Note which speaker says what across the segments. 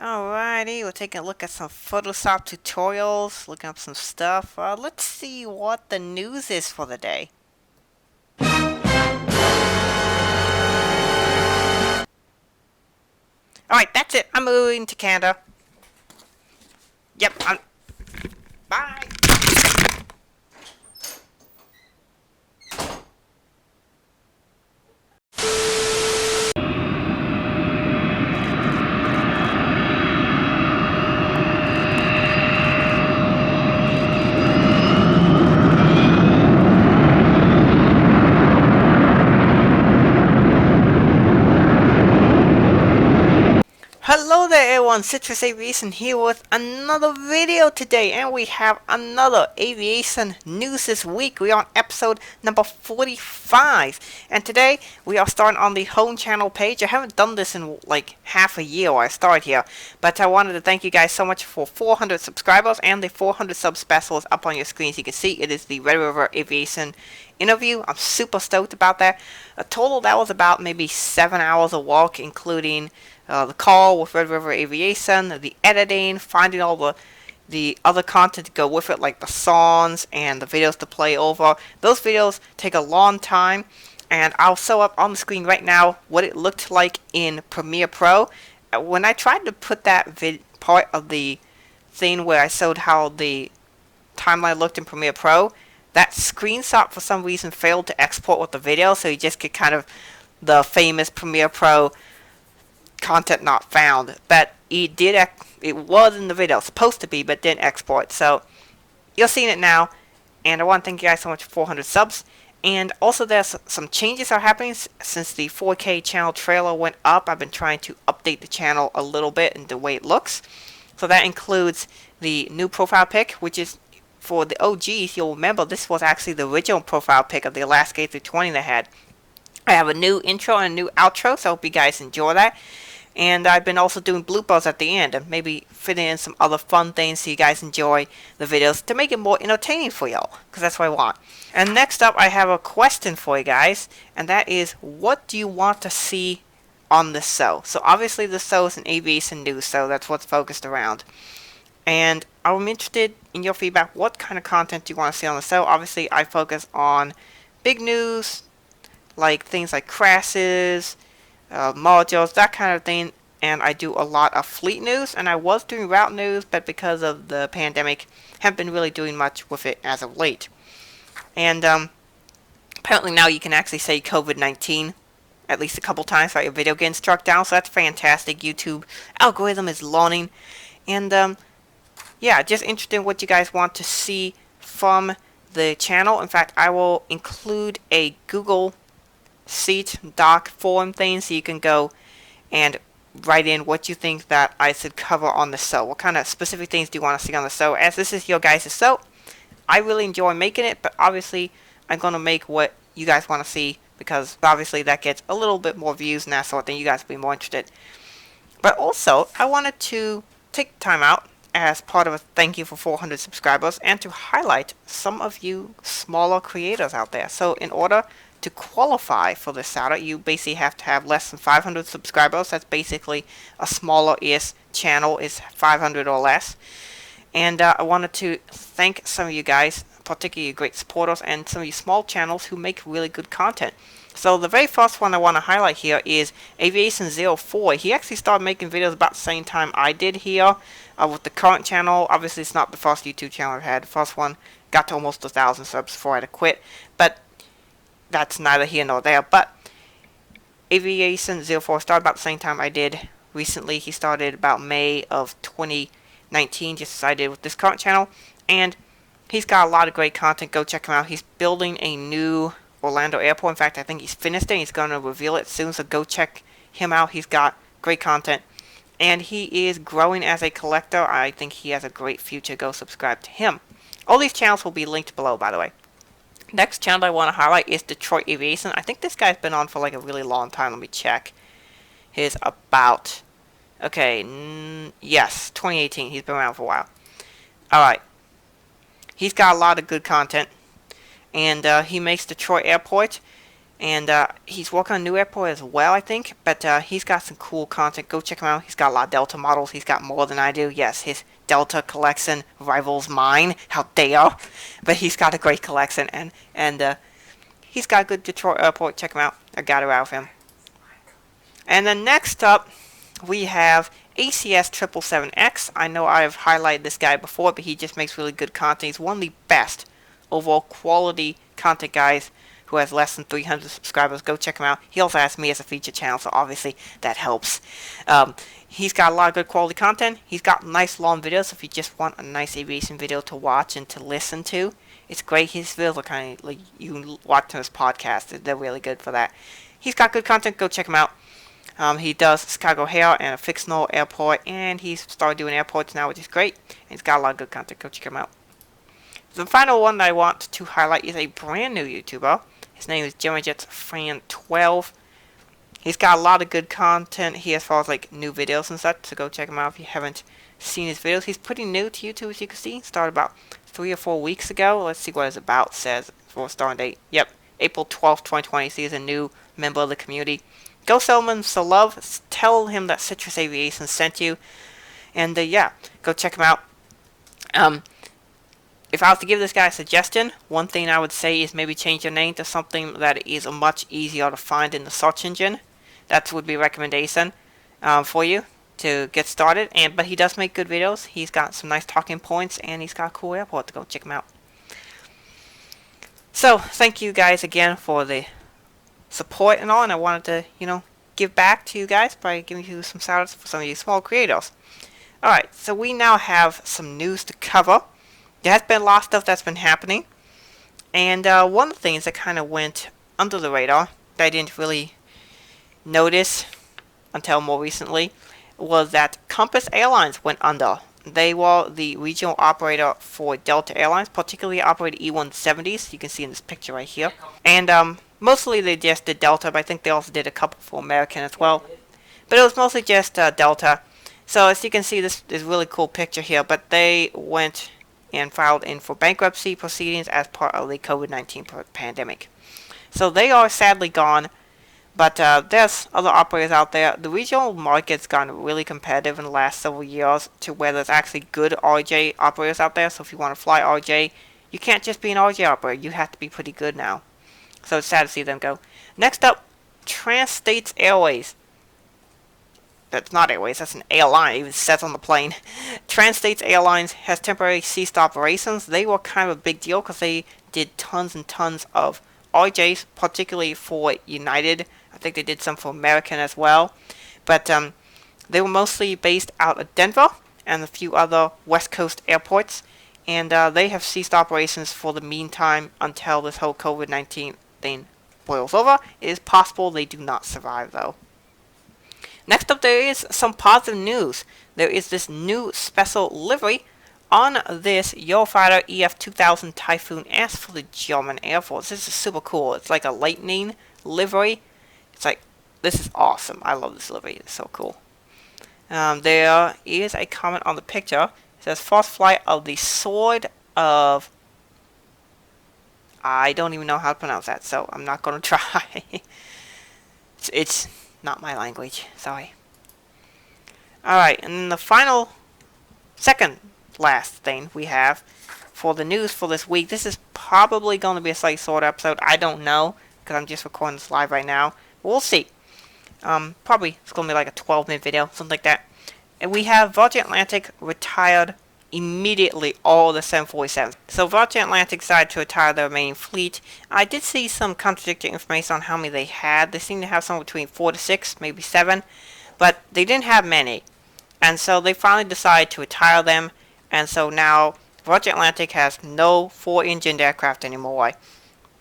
Speaker 1: Alrighty, we're taking a look at some Photoshop tutorials, looking up some stuff. Let's see what the news is for the day. Alright, that's it. I'm moving to Canada. Yep, bye! Hello there everyone, Citrus Aviation here with another video today, and we have another aviation news this week. We are on episode number 45, and today we are starting on the home channel page. I haven't done this in like half a year when I started here, but I wanted to thank you guys so much for 400 subscribers, and the 400 sub special is up on your screen. As you can see, it is the Red River Aviation interview. I'm super stoked about that. A total that was about maybe 7 hours of work, including the call with Red River Aviation, the editing, finding all the other content to go with it, like the songs and the videos to play over. Those videos take a long time, and I'll show up on the screen right now what it looked like in Premiere Pro. When I tried to put that part of the thing where I showed how the timeline looked in Premiere Pro, that screenshot for some reason failed to export with the video, so you just get kind of the famous Premiere Pro content not found. But it did, it was in the video, supposed to be, but didn't export. So you're seeing it now, and I want to thank you guys so much for 400 subs. And also there's some changes are happening since the 4K channel trailer went up. I've been trying to update the channel a little bit and the way it looks. So that includes the new profile pic, which is for the OGs. You'll remember this was actually the original profile pic of the Alaska A320 they had. I have a new intro and a new outro, so I hope you guys enjoy that. And I've been also doing bloopers at the end and maybe fitting in some other fun things so you guys enjoy the videos to make it more entertaining for y'all, because that's what I want. And next up, I have a question for you guys, and that is, what do you want to see on the show? So obviously the show is an aviation news, so that's what's focused around. And I'm interested in your feedback. What kind of content do you want to see on the show? Obviously I focus on big news, like things like crashes, modules, that kind of thing, and I do a lot of fleet news, and I was doing route news, but because of the pandemic, haven't been really doing much with it as of late. And apparently now you can actually say COVID-19 at least a couple times without your video getting struck down, so that's fantastic. YouTube algorithm is learning. And yeah, just interested in what you guys want to see from the channel. In fact, I will include a Google Sheet doc forum thing so you can go and write in what you think that I should cover on the show. What kind of specific things do you want to see on the show? As this is your guys' show, I really enjoy making it, but obviously I'm going to make what you guys want to see, because obviously that gets a little bit more views and that sort of thing. You guys will be more interested. But also, I wanted to take time out as part of a thank you for 400 subscribers and to highlight some of you smaller creators out there. So in order to qualify for this shout out, you basically have to have less than 500 subscribers. That's basically a smaller-ish channel is 500 or less. And I wanted to thank some of you guys, particularly great supporters, and some of you small channels who make really good content. So the very first one I want to highlight here is Aviation 04. He actually started making videos about the same time I did here with the current channel. Obviously it's not the first YouTube channel I've had. The first one got to almost 1,000 subs before I had to quit. But that's neither here nor there. But Aviation 04 started about the same time I did recently. He started about May of 2019, just as I did with this current channel. And he's got a lot of great content. Go check him out. He's building a new Orlando airport. In fact, I think he's finished it. He's going to reveal it soon, so go check him out. He's got great content. And he is growing as a collector. I think he has a great future. Go subscribe to him. All these channels will be linked below, by the way. Next channel I want to highlight is Detroit Aviation. I think this guy's been on for like a really long time. Let me check. His about... Okay, yes, 2018. He's been around for a while. Alright. He's got a lot of good content. And he makes Detroit Airport. And he's working on a new airport as well, I think. But he's got some cool content. Go check him out. He's got a lot of Delta models. He's got more than I do. Yes, his Delta collection rivals mine. How dare! But he's got a great collection, and he's got a good Detroit airport. Check him out. I got it out of him. And then next up, we have ACS 777X. I know I've highlighted this guy before, but he just makes really good content. He's one of the best overall quality content guys who has less than 300 subscribers. Go check him out. He also has me as a feature channel, so obviously that helps. He's got a lot of good quality content. He's got nice long videos if you just want a nice aviation video to watch and to listen to. It's great. His videos are kind of like you can watch his podcast. They're really good for that. He's got good content. Go check him out. He does Chicago O'Hare and a fictional airport, and he's started doing airports now, which is great. And he's got a lot of good content. Go check him out. The final one that I want to highlight is a brand new YouTuber. His name is JeremyJetsFan12. He's got a lot of good content here as far as like new videos and such, so go check him out if you haven't seen his videos. He's pretty new to YouTube, as you can see. Started about 3 or 4 weeks ago. Let's see what his about says for a starting date. Yep, April 12th, 2020. So he's a new member of the community. Go show him some love. Tell him that Citrus Aviation sent you. And yeah, go check him out. If I was to give this guy a suggestion, one thing I would say is maybe change your name to something that is much easier to find in the search engine. That would be a recommendation for you to get started. But he does make good videos. He's got some nice talking points, and he's got a cool airport to go check him out. So, thank you guys again for the support and all, and I wanted to, give back to you guys by giving you some shoutouts for some of you small creators. Alright, so we now have some news to cover. There has been a lot of stuff that's been happening, and one of the things that kind of went under the radar that I didn't really notice until more recently was that Compass Airlines went under. They were the regional operator for Delta Airlines, particularly operated E-170s. You can see in this picture right here. And mostly they just did Delta, but I think they also did a couple for American as well. But it was mostly just Delta. So as you can see, this is a really cool picture here. But they went and filed in for bankruptcy proceedings as part of the COVID-19 pandemic. So they are sadly gone. But there's other operators out there. The regional market's gotten really competitive in the last several years to where there's actually good RJ operators out there. So if you want to fly RJ, you can't just be an RJ operator. You have to be pretty good now. So it's sad to see them go. Next up, Trans-States Airways. That's not Airways, that's an airline. It even says on the plane. Trans-States Airlines has temporarily ceased operations. They were kind of a big deal because they did tons and tons of RJs, particularly for United. I think they did some for American as well. But they were mostly based out of Denver and a few other West Coast airports. And they have ceased operations for the meantime until this whole COVID-19 thing boils over. It is possible they do not survive, though. Next up, there is some positive news. There is this new special livery on this Eurofighter EF-2000 Typhoon S for the German Air Force. This is super cool. It's like a lightning livery. It's like, this is awesome. I love this livery. It's so cool. There is a comment on the picture. It says, first flight of the Sword of... I don't even know how to pronounce that, so I'm not going to try. It's not my language. Sorry. Alright, and then the final, second last thing we have for the news for this week. This is probably going to be a slightly short episode. I don't know, because I'm just recording this live right now. We'll see. Probably it's going to be like a 12-minute video, something like that. And we have Virgin Atlantic retired immediately all the 747s. So Virgin Atlantic decided to retire the remaining fleet. I did see some contradicting information on how many they had. They seem to have somewhere between 4 to 6, maybe 7. But they didn't have many. And so they finally decided to retire them. And so now Virgin Atlantic has no 4-engined aircraft anymore.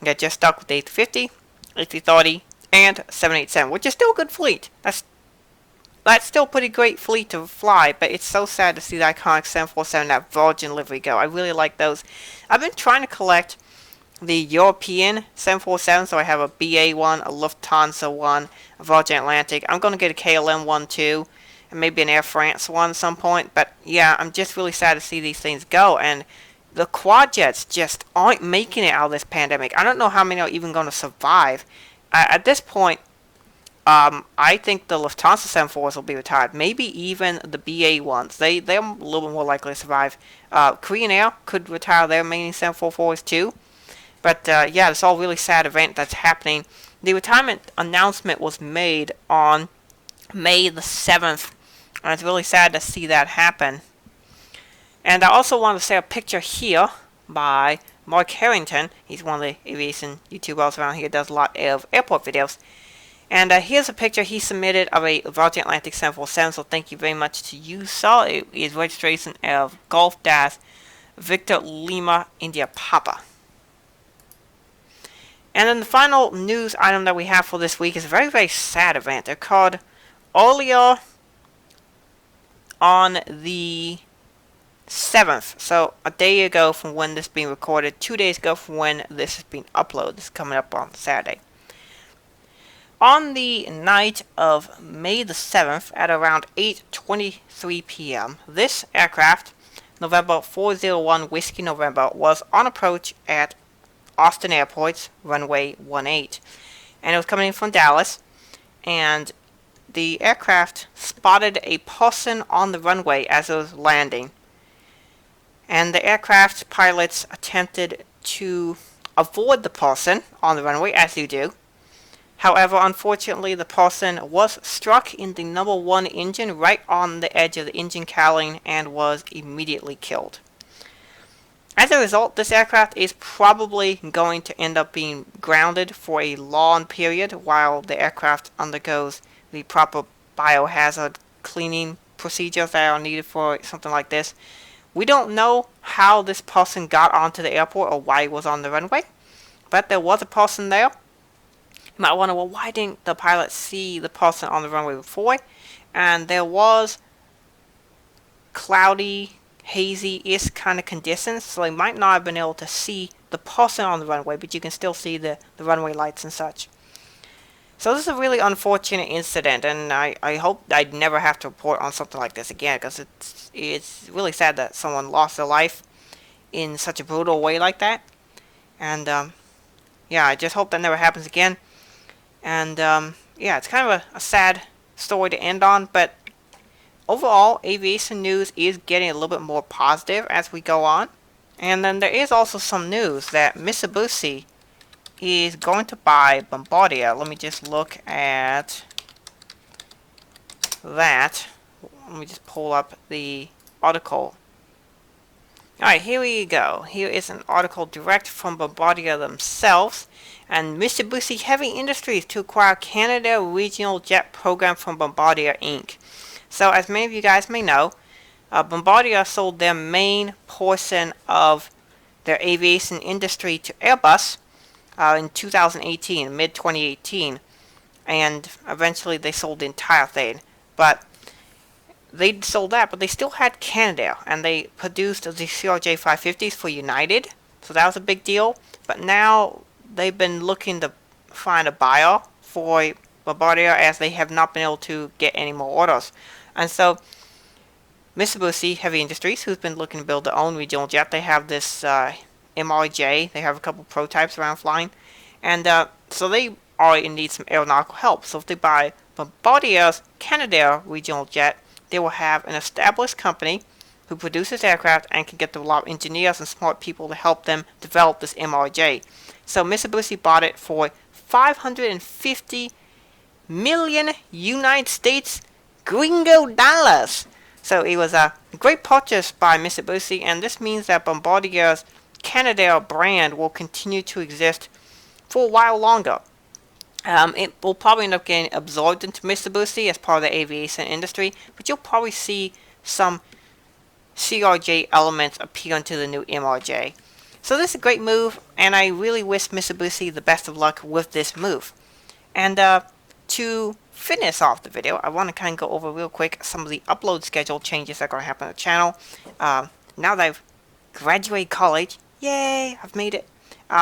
Speaker 1: They're just stuck with the A350, A330, and 787, which is still a good fleet. That's still a pretty great fleet to fly, but it's so sad to see the iconic 747, that Virgin livery go. I really like those. I've been trying to collect the European 747, so I have a BA one, a Lufthansa one, a Virgin Atlantic. I'm going to get a KLM one too, and maybe an Air France one at some point. But yeah, I'm just really sad to see these things go, and the quad jets just aren't making it out of this pandemic. I don't know how many are even going to survive. at this point, I think the Lufthansa 747s will be retired. Maybe even the BA ones. They're a little bit more likely to survive. Korean Air could retire their remaining 744s too. But yeah, it's all really sad event that's happening. The retirement announcement was made on May the 7th. And it's really sad to see that happen. And I also want to say a picture here by Mark Harrington. He's one of the aviation YouTubers around here. Does a lot of airport videos. And here's a picture he submitted of a Virgin Atlantic 747, so thank you very much to you, sir. It is registration of Golf Dash Victor Lima India Papa. And then the final news item that we have for this week is a very, very sad event. It occurred earlier on the 7th, so a day ago from when this is being recorded, 2 days ago from when this is being uploaded. This is coming up on Saturday. On the night of May the 7th at around 8:23 p.m., this aircraft, November 401 Whiskey November, was on approach at Austin Airport's runway 18. And it was coming in from Dallas, and the aircraft spotted a person on the runway as it was landing. And the aircraft pilots attempted to avoid the person on the runway, as you do. However, unfortunately, the person was struck in the number 1 engine right on the edge of the engine cowling and was immediately killed. As a result, this aircraft is probably going to end up being grounded for a long period while the aircraft undergoes the proper biohazard cleaning procedures that are needed for something like this. We don't know how this person got onto the airport or why he was on the runway, but there was a person there. You might wonder, well, why didn't the pilot see the person on the runway before? And there was cloudy, hazy-ish kind of conditions, so they might not have been able to see the person on the runway, but you can still see the runway lights and such. So this is a really unfortunate incident, and I hope I'd never have to report on something like this again, because it's really sad that someone lost their life in such a brutal way like that. And yeah, I just hope that never happens again. And yeah, it's kind of a sad story to end on, but overall, aviation news is getting a little bit more positive as we go on. And then there is also some news that Mitsubishi is going to buy Bombardier. Let me just look at that. Let me just pull up the article. Alright, here we go. Here is an article direct from Bombardier themselves. And Mitsubishi Heavy Industries to acquire Canadair Regional Jet Program from Bombardier Inc. So, as many of you guys may know, Bombardier sold their main portion of their aviation industry to Airbus in 2018, mid-2018. And eventually they sold the entire thing. But they sold that, but they still had Canadair, and they produced the CRJ 550s for United, so that was a big deal. But now they've been looking to find a buyer for Bombardier, as they have not been able to get any more orders. And so Mitsubishi Heavy Industries, who's been looking to build their own regional jet, they have this MRJ, they have a couple prototypes around flying, and so they already need some aeronautical help. So if they buy Bombardier's Canadair regional jet, they will have an established company who produces aircraft and can get the lot of engineers and smart people to help them develop this MRJ. So Mitsubishi bought it for 550 million United States gringo dollars. So it was a great purchase by Mitsubishi, and this means that Bombardier's Canadair brand will continue to exist for a while longer. It will probably end up getting absorbed into Mitsubishi as part of the aviation industry, but you'll probably see some CRJ elements appear into the new MRJ. So this is a great move, and I really wish Mitsubishi the best of luck with this move. And to finish off the video, I want to kind of go over real quick some of the upload schedule changes that are going to happen on the channel. Now that I've graduated college, yay, I've made it.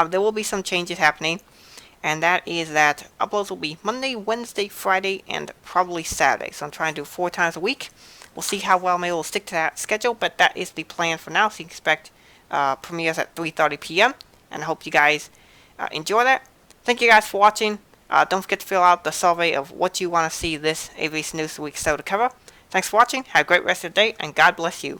Speaker 1: There will be some changes happening. And that is that uploads will be Monday, Wednesday, Friday, and probably Saturday. So I'm trying to do 4 times a week. We'll see how well I'm able to stick to that schedule, but that is the plan for now. So you can expect premieres at 3:30 p.m. And I hope you guys enjoy that. Thank you guys for watching. Don't forget to fill out the survey of what you want to see this Aviation News Week show to cover. Thanks for watching, have a great rest of the day, and God bless you.